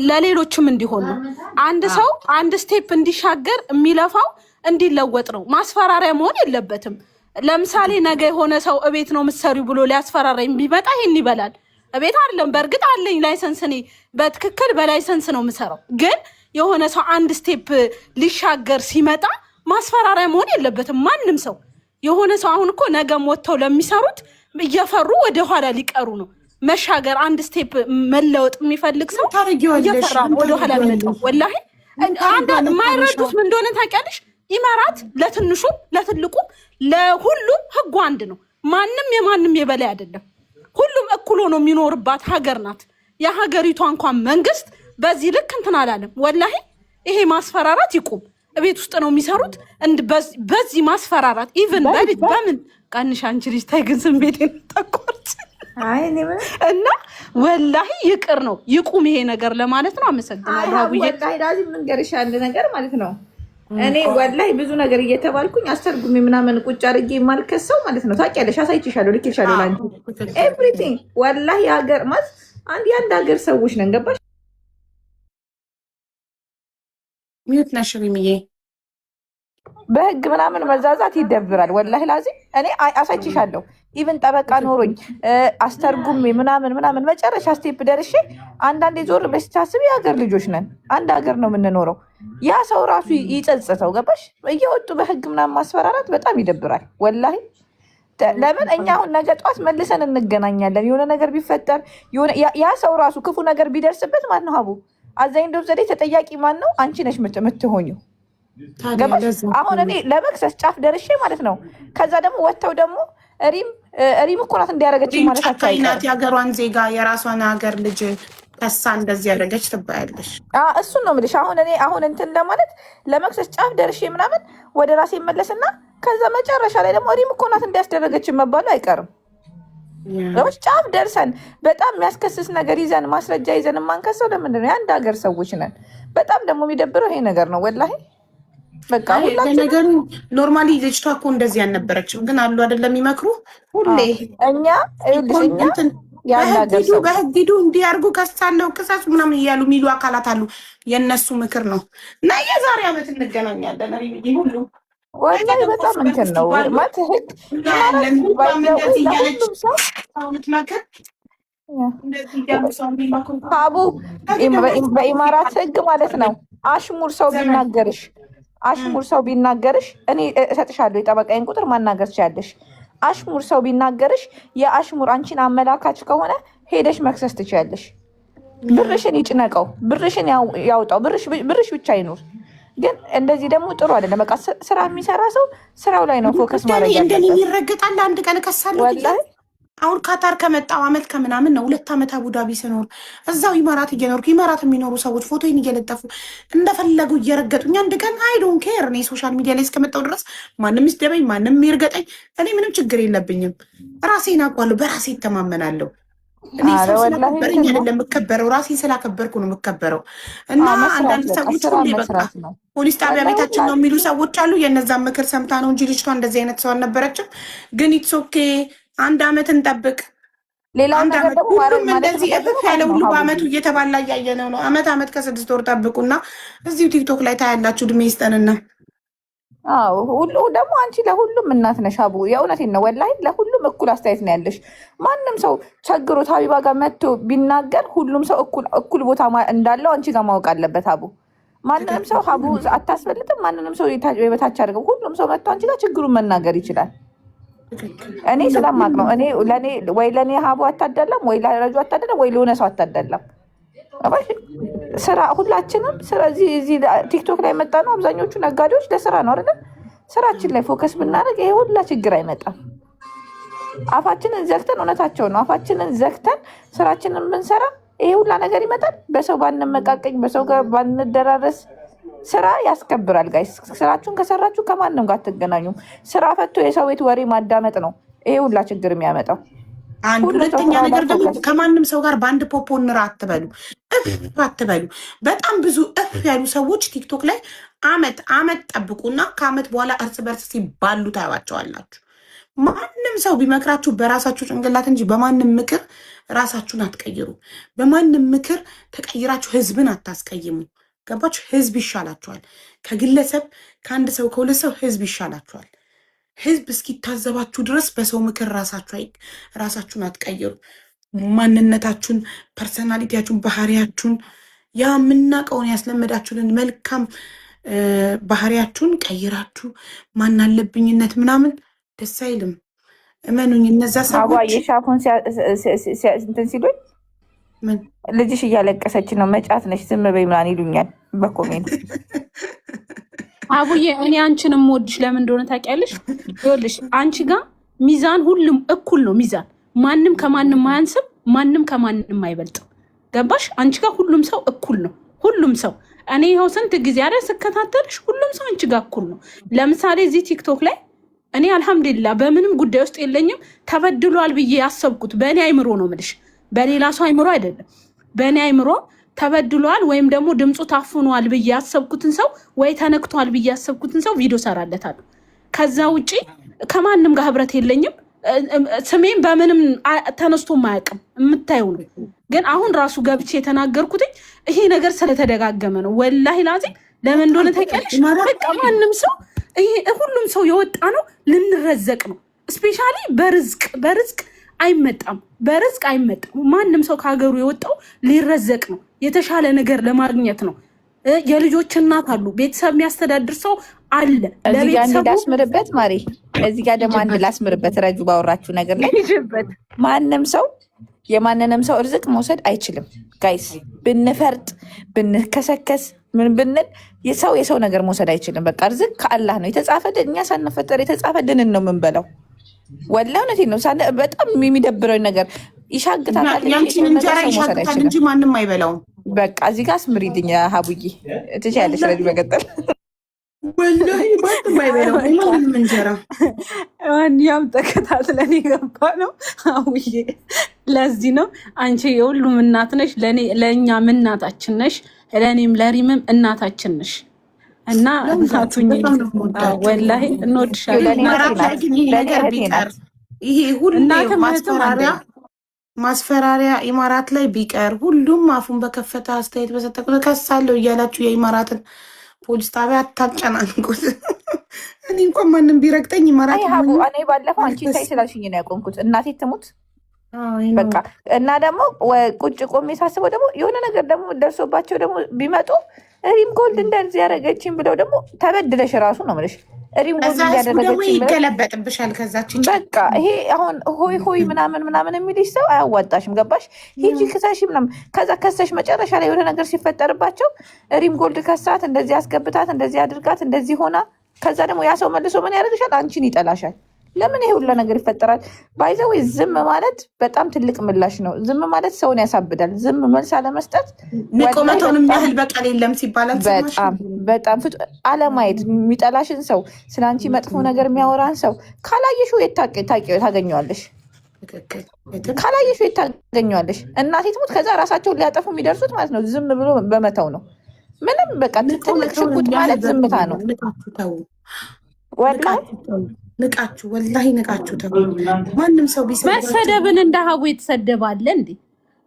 ለሌሎችም እንዲሆን ነው። አንድ ሰው አንድ ስቴፕ እንዲሻገር የሚለፋው እንዲለወጥ ነው። ማስፈራሪያ መሆን የለበትም። ለምሳሌ ነገ የሆነ ሰው እቤት ነው የምትሰሪው ብሎ ሊያስፈራራኝ ቢመጣ ይሄን ይበላል። እቤት አይደለም በእርግጥ አለኝ ላይሰንስ፣ እኔ በትክክል በላይሰንስ ነው የምሰራው። ግን የሆነ ሰው አንድ ስቴፕ ሊሻገር ሲመጣ ማስፈራሪያ መሆን የለበትም ማንም ሰው። የሆነ ሰው አሁን እኮ ነገም ወጥተው ለሚሰሩት እየፈሩ ወደኋላ ሊቀሩ ነው። መሻገር አንድ ስቴፕ መለወጥ የሚፈልግ ሰው እየፈራ ወደኋላ የሚመጣው ወላሂ። የማይረዱት ምን እንደሆነ ታውቂያለሽ? ኢማራት ለትንሹም ለትልቁም ለሁሉም ህጉ አንድ ነው። ማንም የማንም የበላይ አይደለም። ሁሉም እኩል ሆኖ የሚኖርባት ሀገር ናት። የሀገሪቷ እንኳን መንግስት በዚህ ልክ እንትን አላለም። ወላሂ ይሄ ማስፈራራት ይቁም። ቤት ውስጥ ነው የሚሰሩት። በዚህ ማስፈራራት ኢቭን በልጅ በምን ቀንሽ አንቺ ልጅ ታይ ግን ስሜቴን ተቆርጭ እና ወላሂ ይቅር ነው ይቁም ይሄ ነገር ለማለት ነው። አመሰግናለሁ አቡዬ። ወላሂ ላዚም መንገርሽ አንድ ነገር ማለት ነው። እኔ ወላሂ ብዙ ነገር እየተባልኩኝ አስተርጉሜ ምናምን ቁጭ አድርጌ የማልከሰው ማለት ነው። ታውቂያለሽ፣ አሳይቼሻለሁ፣ ልኬልሻለሁ ላንቺ ኤቭሪቲንግ። ወላሂ የሀገር ማለት የአንድ ሀገር ሰዎች ነን። ገባሽ? ሚዩት ነሽ ሪሚዬ። በህግ ምናምን መዛዛት ይደብራል። ወላሂ ላዚም እኔ አሳይቼሻለሁ። ኢቭን ጠበቃ ኖሮኝ አስተርጉሜ ምናምን መጨረሻ ስቴፕ ደርሼ አንዳንዴ ዞር ብለሽ ስታስቢ የሀገር ልጆች ነን፣ አንድ ሀገር ነው የምንኖረው። ያ ሰው ራሱ ይጸጽተው። ገባሽ? እየወጡ በህግ ምናምን ማስፈራራት በጣም ይደብራል ወላሂ። ለምን እኛ አሁን ነገ ጠዋት መልሰን እንገናኛለን። የሆነ ነገር ቢፈጠር ያ ሰው ራሱ ክፉ ነገር ቢደርስበት ማን ነው ሀቡ? አዛኝ ዶ ዘዴ ተጠያቂ ማን ነው? አንቺ ነሽ የምትሆኚው። ገባሽ? አሁን እኔ ለመክሰስ ጫፍ ደርሼ ማለት ነው። ከዛ ደግሞ ወጥተው ደግሞ ሪም እኮ ናት እንዲያደረገች ማለታቸው ናት። የሀገሯን ዜጋ የራሷን ሀገር ልጅ ከሳ እንደዚህ ያደረገች ትባያለሽ። እሱን ነው የምልሽ። አሁን እንትን ለማለት ለመክሰስ ጫፍ ደርሼ ምናምን ወደ ራሴ መለስና ከዛ መጨረሻ ላይ ደግሞ ሪም እኮ ናት እንዲያስደረገችን መባሉ አይቀርም። ጫፍ ደርሰን በጣም የሚያስከስስ ነገር ይዘን ማስረጃ ይዘን የማንከሰው ለምንድን ነው? የአንድ ሀገር ሰዎች ነን። በጣም ደግሞ የሚደብረው ይሄ ነገር ነው ወላሂ። በቃ ነገሩ ኖርማሊ ልጅቷ እኮ እንደዚህ አልነበረችም፣ ግን አሉ አይደለም የሚመክሩ ሁሌ እኛ በህግ ሂዱ እንዲያርጉ ከሳለው ክሳሱ ምናምን እያሉ የሚሉ አካላት አሉ። የእነሱ ምክር ነው እና የዛሬ ዓመት እንገናኛለን ሁሉ ወላሂ በጣም እንትን ነው ማለት ህግ ሀቡ በኢማራት ህግ ማለት ነው። አሽሙር ሰው ቢናገርሽ እኔ እሰጥሻለሁ የጠበቃዬን ቁጥር ማናገር ትችያለሽ። አሽሙር ሰው ቢናገርሽ የአሽሙር አንቺን አመላካች ከሆነ ሄደሽ መክሰስ ትችያለሽ። ብርሽን ይጭነቀው፣ ብርሽን ያውጣው፣ ብርሽ ብቻ ይኑር። ግን እንደዚህ ደግሞ ጥሩ አይደለም። በቃ ስራ የሚሰራ ሰው ስራው ላይ ነው ፎከስ ማድረግ ያለበት። እንደኔ ይረገጣል። አንድ ቀን እከሳለሁ። አሁን ካታር ከመጣው አመት ከምናምን ነው 2 ዓመት አቡዳቢ ስኖር እዛው ኢማራት እየኖርኩ ኢማራት የሚኖሩ ሰዎች ፎቶዬን እየለጠፉ እንደፈለጉ እየረገጡኝ አንድ ቀን አይ ዶንት ኬር። እኔ ሶሻል ሚዲያ ላይ እስከመጣው ድረስ ማንም ይስደበኝ፣ ማንም ይርገጠኝ፣ እኔ ምንም ችግር የለብኝም። ራሴን አውቃለሁ፣ በራሴ ይተማመናለሁ። እኔ ሰው ስላከበረኝ አይደለም የምከበረው፣ ራሴን ስላከበርኩ ነው የምከበረው። እና አንዳንድ ሰዎች ሁሌ በቃ ፖሊስ ጣቢያ ቤታችን ነው የሚሉ ሰዎች አሉ። የነዛን ምክር ሰምታ ነው እንጂ ልጅቷ እንደዚህ አይነት ሰው አልነበረችም። ግን ኢትስ ኦኬ፣ አንድ አመት እንጠብቅ። ሁሉም እንደዚህ እፍ ያለ ሁሉ በአመቱ እየተባላ እያየነው ነው። አመት ከ6 ወር ጠብቁና እዚሁ ቲክቶክ ላይ ታያላችሁ። እድሜ ይስጠንና ሁሉ ደግሞ አንቺ ለሁሉም እናት ነሽ አቡ። የእውነቴን ነው ወላሂ፣ ለሁሉም እኩል አስተያየት ነው ያለሽ። ማንም ሰው ቸግሮት ሀቢባ ጋር መጥቶ ቢናገር ሁሉም ሰው እኩል ቦታ እንዳለው አንቺ ጋር ማወቅ አለበት አቡ። ማንንም ሰው ሀቡ አታስበልጥም፣ ማንንም ሰው የበታች አድርገው ሁሉም ሰው መጥቶ አንቺ ጋር ችግሩን መናገር ይችላል። እኔ ስለማቅ ነው። ወይ ለእኔ ሀቡ አታደለም፣ ወይ ለረጁ አታደለም፣ ወይ ለሆነ ሰው አታደለም። ስራ ሁላችንም ስለዚህ እዚህ ቲክቶክ ላይ መጣ ነው። አብዛኞቹ ነጋዴዎች ለስራ ነው አይደለም። ስራችን ላይ ፎከስ ብናደርግ ይሄ ሁላ ችግር አይመጣም። አፋችንን ዘግተን እውነታቸው ነው። አፋችንን ዘግተን ስራችንን ብንሰራ ይሄ ሁላ ነገር ይመጣል። በሰው ባንመቃቀኝ፣ በሰው ጋር ባንደራረስ። ስራ ያስከብራል ጋይስ። ስራችሁን ከሰራችሁ ከማንም ጋር አትገናኙም። ስራ ፈቶ የሰው ቤት ወሬ ማዳመጥ ነው ይሄ ሁላ ችግር የሚያመጣው። ሁለተኛ ነገር ደግሞ ከማንም ሰው ጋር በአንድ ፖፖ እንራ አትበሉ፣ እፍ አትበሉ። በጣም ብዙ እፍ ያሉ ሰዎች ቲክቶክ ላይ አመት ጠብቁና ከአመት በኋላ እርስ በርስ ሲባሉ ታያዋቸዋላችሁ። ማንም ሰው ቢመክራችሁ በራሳችሁ ጭንቅላት እንጂ በማንም ምክር ራሳችሁን አትቀይሩ። በማንም ምክር ተቀይራችሁ ህዝብን አታስቀይሙ። ገባችሁ? ህዝብ ይሻላችኋል ከግለሰብ ከአንድ ሰው ከሁለት ሰው ህዝብ ይሻላችኋል። ህዝብ እስኪታዘባችሁ ድረስ በሰው ምክር ራሳችሁን አትቀይሩ። ማንነታችሁን፣ ፐርሰናሊቲያችሁን፣ ባህሪያችሁን ያ የምናውቀውን ያስለመዳችሁንን መልካም ባህሪያችሁን ቀይራችሁ ማናለብኝነት ምናምን ደስ አይልም። እመኑኝ። እነዛ ሰዎች የሻፉን እንትን ሲሉኝ ምን ልጅሽ እያለቀሰች ነው መጫት ነሽ ዝም በይ ምናምን ይሉኛል በኮሜንት። አቡዬ እኔ አንቺን የምወድሽ ለምን እንደሆነ ታውቂያለሽ? ይኸውልሽ አንቺ ጋር ሚዛን ሁሉም እኩል ነው። ሚዛን ማንም ከማንም አያንስም፣ ማንም ከማንም አይበልጥም። ገባሽ? አንቺ ጋር ሁሉም ሰው እኩል ነው። ሁሉም ሰው እኔ ይኸው ስንት ጊዜ አይደል ስከታተልሽ፣ ሁሉም ሰው አንቺ ጋር እኩል ነው። ለምሳሌ እዚህ ቲክቶክ ላይ እኔ አልሐምዱሊላህ በምንም ጉዳይ ውስጥ የለኝም። ተበድሏል ብዬ ያሰብኩት በእኔ አይምሮ ነው የምልሽ፣ በሌላ ሰው አይምሮ አይደለም። በእኔ አይምሮ ተበድሏል ወይም ደግሞ ድምፁ ታፍኗል ብዬ ያሰብኩትን ሰው ወይ ተነክቷል ብዬ ያሰብኩትን ሰው ቪዲዮ ሰራለታለሁ። ከዛ ውጪ ከማንም ጋር ህብረት የለኝም። ስሜም በምንም ተነስቶ ማያውቅም። የምታየው ነው። ግን አሁን ራሱ ገብቼ የተናገርኩትኝ ይሄ ነገር ስለተደጋገመ ነው። ወላሂ ላዚ ለምን እንደሆነ ታውቂያለሽ? በቃ ማንም ሰው ሁሉም ሰው የወጣ ነው ልንረዘቅ ነው። ስፔሻሊ በርዝቅ አይመጣም፣ በርዝቅ አይመጣም። ማንም ሰው ከሀገሩ የወጣው ሊረዘቅ ነው፣ የተሻለ ነገር ለማግኘት ነው። የልጆች እናት አሉ፣ ቤተሰብ የሚያስተዳድር ሰው አለ። እዚህ ጋር ላስምርበት ማሪ፣ እዚህ ጋር ደግሞ አንድ ላስምርበት። ረጁ ባወራችሁ ነገር ላይ ማንም ሰው የማንንም ሰው እርዝቅ መውሰድ አይችልም ጋይስ። ብንፈርጥ ብንከሰከስ ምን ብንል የሰው ነገር መውሰድ አይችልም። በቃ እርዝቅ ከአላህ ነው የተጻፈልን። እኛ ሳንፈጠር የተጻፈልንን ነው የምንበላው። ወላሂ እውነቴን ነው። በጣም የሚደብረው ነገር ይሻግታታል። ያንቺን እንጀራ ይሻግታል እንጂ ማንም አይበላውም። በቃ እዚህ ጋር አስምሪልኝ ሀቡዬ፣ ትችያለሽ። ስለዚህ መቀጠል ወላሂ ማንም አይበላውም ማንም እንጀራ። ያም ተከታትለን የገባ ነው ሀቡዬ። ለዚህ ነው አንቺ የሁሉም እናት ነሽ፣ ለእኛም እናታችን ነሽ፣ ለእኔም ለሪምም እናታችን ነሽ። እና እናቱኝ ወላሂ እንወድሻለን። ይሄ ሁሉ ማስፈራሪያ ኢማራት ላይ ቢቀር ሁሉም አፉን በከፈተ አስተያየት በሰጠ ከሳለሁ እያላችሁ የኢማራትን ፖሊስ ጣቢያ አታጨናንቁት። እኔ እንኳን ማንም ቢረግጠኝ ኢማራት እኔ ባለፈው አንቺ ታይ ስላልሽኝ ነው ያቆምኩት። እናቴ ትሙት በቃ። እና ደግሞ ቁጭ ቆሜ ሳስበው ደግሞ የሆነ ነገር ደግሞ ደርሶባቸው ደግሞ ቢመጡ ሪም ጎልድ እንደዚህ ያደረገችኝ ብለው ደግሞ ተበድለሽ ራሱ ነው የምልሽ። ሪም ጎልድ ያደረገችኝ ይገለበጥብሻል። ከዛችን በቃ ይሄ አሁን ሆይ ሆይ ምናምን የሚልሽ ሰው አያዋጣሽም። ገባሽ? ሂጂ ክሰሽ ምናምን። ከዛ ከሰሽ መጨረሻ ላይ የሆነ ነገር ሲፈጠርባቸው ሪም ጎልድ ከሳት፣ እንደዚህ አስገብታት፣ እንደዚህ አድርጋት፣ እንደዚህ ሆና፣ ከዛ ደግሞ ያ ሰው መልሶ ምን ያደርግሻል? አንቺን ይጠላሻል። ለምን ይሄ ሁሉ ነገር ይፈጠራል? ባይዘው ዝም ማለት በጣም ትልቅ ምላሽ ነው። ዝም ማለት ሰውን ያሳብዳል። ዝም መልስ አለመስጠት ንቆመቶንም ያህል በቀል የለም ሲባላል በጣም አለማየት። የሚጠላሽን ሰው ስለ አንቺ መጥፎ ነገር የሚያወራን ሰው ካላየሽው ታገኘዋለሽ። ካላየሽው ታገኘዋለሽ። እናቴ ትሙት ከዛ ራሳቸውን ሊያጠፉ የሚደርሱት ማለት ነው ዝም ብሎ በመተው ነው። ምንም በቃ ትልቅ ሽጉጥ ማለት ዝምታ ነው። ንቃችሁ ወላሂ ንቃችሁ ተብሎ ማንም ሰው መሰደብን እንደ ሀቡ የተሰደባለ እንዴ?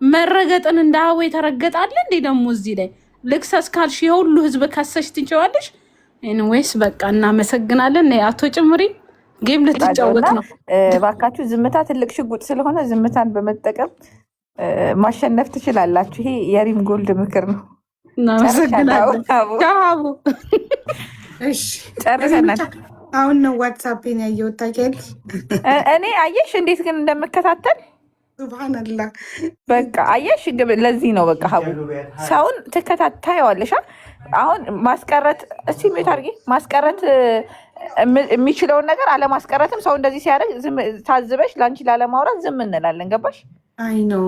መረገጥን እንደ ሀቡ የተረገጣለ እንዴ? ደግሞ እዚህ ላይ ልክሰስ ካልሽ የሁሉ ህዝብ ከሰሽ ትንቸዋለሽ። ኤኒዌይስ በቃ እናመሰግናለን። አቶ ጭምሪ ጌም ልትጫወት ነው። ባካችሁ ዝምታ ትልቅ ሽጉጥ ስለሆነ ዝምታን በመጠቀም ማሸነፍ ትችላላችሁ። ይሄ የሪም ጎልድ ምክር ነው። እናመሰግናለን ሀቡ። እሺ ጨርሰናል። አሁን ነው ዋትሳፕን ያየሁት ታውቂያለሽ። እኔ አየሽ እንዴት ግን እንደምከታተል ሱብሃንአላህ። በቃ አየሽ፣ ለዚህ ነው በቃ ሀቡ ሰውን ትከታታይዋለሽ። አሁን ማስቀረት እስቲ ሜት አድርጊ። ማስቀረት የሚችለውን ነገር አለማስቀረትም ሰው እንደዚህ ሲያደርግ ታዝበሽ ለአንቺ ላለማውራት ዝም እንላለን። ገባሽ? አይ ነው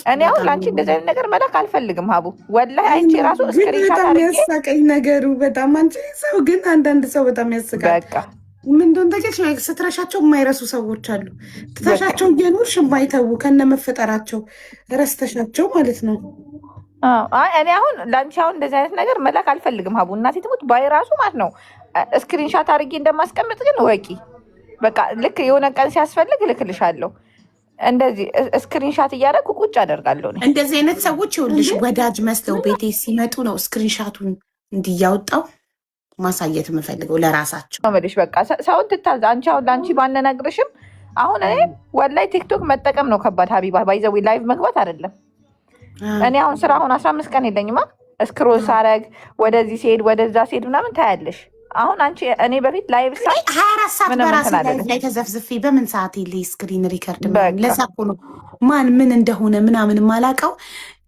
እኔ አሁን ለአንቺ እንደዚህ አይነት ነገር መላክ አልፈልግም ሀቡ። ወላሂ አይቼ ራሱ በጣም ያሳቀኝ ነገሩ በጣም አንቺ ሰው ግን አንዳንድ ሰው በጣም ያስቃል። በቃ ምን እንደሆነ ታውቂያለሽ? ስትረሻቸው የማይረሱ ሰዎች አሉ። ትተሻቸው እየኖርሽ የማይተዉ ከነመፈጠራቸው ረስተሻቸው ማለት ነው። እኔ አሁን ለአንቺ አሁን እንደዚህ አይነት ነገር መላክ አልፈልግም ሀቡ። እናቴ ትሙት ባይ ራሱ ማለት ነው ስክሪንሻት አድርጌ እንደማስቀምጥ ግን ወቂ። በቃ ልክ የሆነ ቀን ሲያስፈልግ እልክልሻለሁ። እንደዚህ ስክሪንሻት እያደረኩ ቁጭ አደርጋለሁ። እንደዚህ አይነት ሰዎች ይኸውልሽ ወዳጅ መስለው ቤቴ ሲመጡ ነው ስክሪንሻቱን እንዲያወጣው ማሳየት የምፈልገው ለራሳቸው መልሽ። በቃ ሰውን ትታዝ። አንቺ አሁን ለአንቺ ባነናግርሽም አሁን እኔ ወላይ ቲክቶክ መጠቀም ነው ከባድ ሀቢባ። ባይዘዊ ላይቭ መግባት አይደለም። እኔ አሁን ስራ አሁን 15 ቀን የለኝማ። እስክሮል ሳረግ ወደዚህ ሲሄድ ወደዛ ሲሄድ ምናምን ታያለሽ። አሁን አንቺ እኔ በፊት ላይቭ 24 ሰዓት በራሴ ላይ ተዘፍዝፌ በምን ሰዓት የለ ስክሪን ሪከርድ ለዛ እኮ ነው ማን ምን እንደሆነ ምናምን ማላውቀው።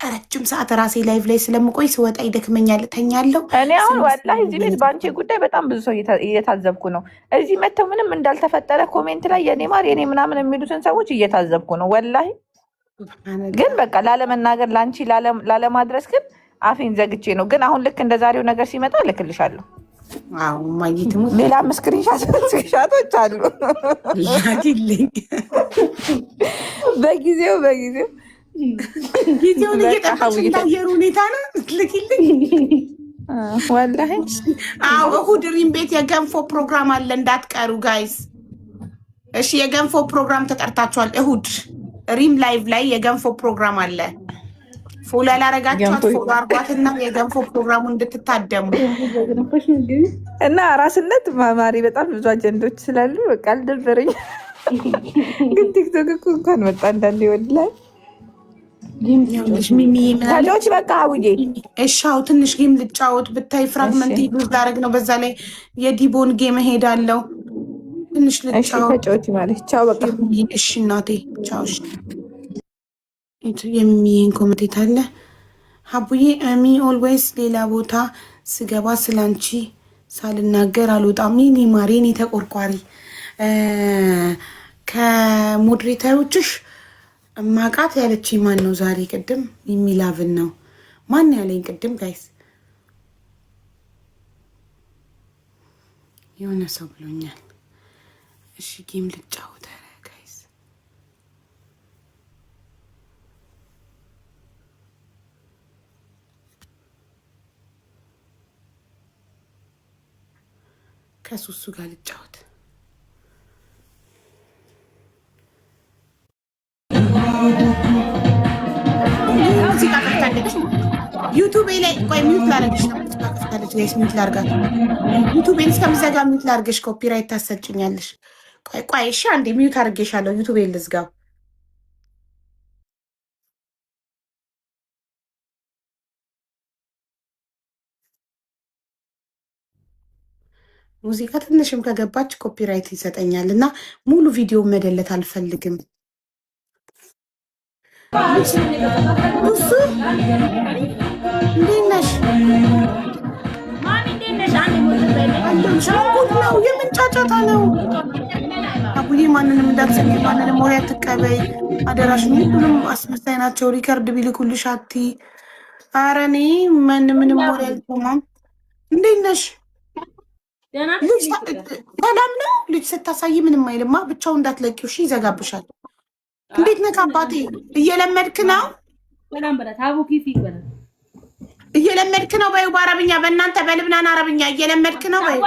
ረጅም ሰዓት ራሴ ላይቭ ላይ ስለምቆይ ስወጣ ይደክመኛል፣ ተኛለሁ። እኔ አሁን ወላሂ እዚህ ቤት በአንቺ ጉዳይ በጣም ብዙ ሰው እየታዘብኩ ነው። እዚህ መተው ምንም እንዳልተፈጠረ ኮሜንት ላይ የኔ ማር የኔ ምናምን የሚሉትን ሰዎች እየታዘብኩ ነው ወላሂ። ግን በቃ ላለመናገር ለአንቺ ላለማድረስ ግን አፌን ዘግቼ ነው። ግን አሁን ልክ እንደ ዛሬው ነገር ሲመጣ እልክልሻለሁ። አዎ ማግኘትም ሌላ ስክሪንሻቶች አሉ። ላኪልኝ በጊዜው ጊዜውን እየጠበቅሽ እንዳየሩ ሁኔታ ነው ልኪልኝ። ወላሂ አዎ እሑድ ሪም ቤት የገንፎ ፕሮግራም አለ እንዳትቀሩ ጋይስ። እሺ የገንፎ ፕሮግራም ተጠርታችኋል። እሑድ ሪም ላይቭ ላይ የገንፎ ፕሮግራም አለ። ፎሎ ያላረጋችኋት ፎሎ አርጓትና የገንፎ ፕሮግራሙ እንድትታደሙ እና ራስነት ማማሪ በጣም ብዙ አጀንዶች ስላሉ በቃ አልደበረኝ። ግን ቲክቶክ እኮ እንኳን መጣ አንዳንዴ ወላሂ ታዲያዎች በቃ አውዬ እሻው ትንሽ ጌም ልጫወት ብታይ ፍራግመንት ዩዝ ላረግ ነው። በዛ ላይ የዲቦን ጌም እሄዳለሁ። ትንሽ ልጫወት ማለት ቻው በቃ እሺ እናቴ ቻው። የሚን ኮመንቴት አለ ሀቡዬ እሚ ኦልዌይስ ሌላ ቦታ ስገባ ስላንቺ ሳልናገር አልወጣም። የኔ ማር የኔ ተቆርቋሪ ከሞዴሬተሮችሽ እማቃት ያለች ማን ነው ዛሬ? ቅድም የሚላቭን ነው ማን ያለኝ ቅድም? ጋይስ የሆነ ሰው ብሎኛል። እሺ ጌም ልጫወት። ጋይስ ከሱሱ ጋር ልጫወት። ሙዚቃ ከፍታለች ዩቱቤ ላይ። ቆይ ሚዩት ላደርግሽ ነው። ሙዚቃ ከፍታለች ጋይስ፣ ሚዩት ላድርጋት። ዩቱቤን እስከምዘጋ ሚዩት ላድርግሽ፣ ኮፒራይት ታሰጭኛለሽ። ቆይ እሺ፣ አንዴ ሚዩት አድርጌሻለሁ። ዩቱቤን ልዝጋው። ሙዚቃ ትንሽም ከገባች ኮፒራይት ይሰጠኛል እና ሙሉ ቪዲዮ መደለት አልፈልግም። እሱ እንዴት ነሽ? ሻንጉድ ነው። የምን ጫጫታ ነው? አቡዬ ማንንም እንዳትሰሚ፣ ማንንም ወሬ አትቀበይ አደራሽ። ሁሉም አስመሳይ ናቸው። ሪከርድ ቢልኩልሽ አቲ። ኧረ እኔ ምንም ወሬ አልሰማም። እንዴት ነሽ? ሰላም ነው። ልጅ ስታሳይ ምንም አይልማ። ብቻው እንዳትለቂው እሺ፣ ይዘጋብሻል። እንዴት ነህ አባቴ? እየለመድክ ነው? እየለመድክ ነው በይው። በአረብኛ በእናንተ በልብናን አረብኛ እየለመድክ ነው በይው።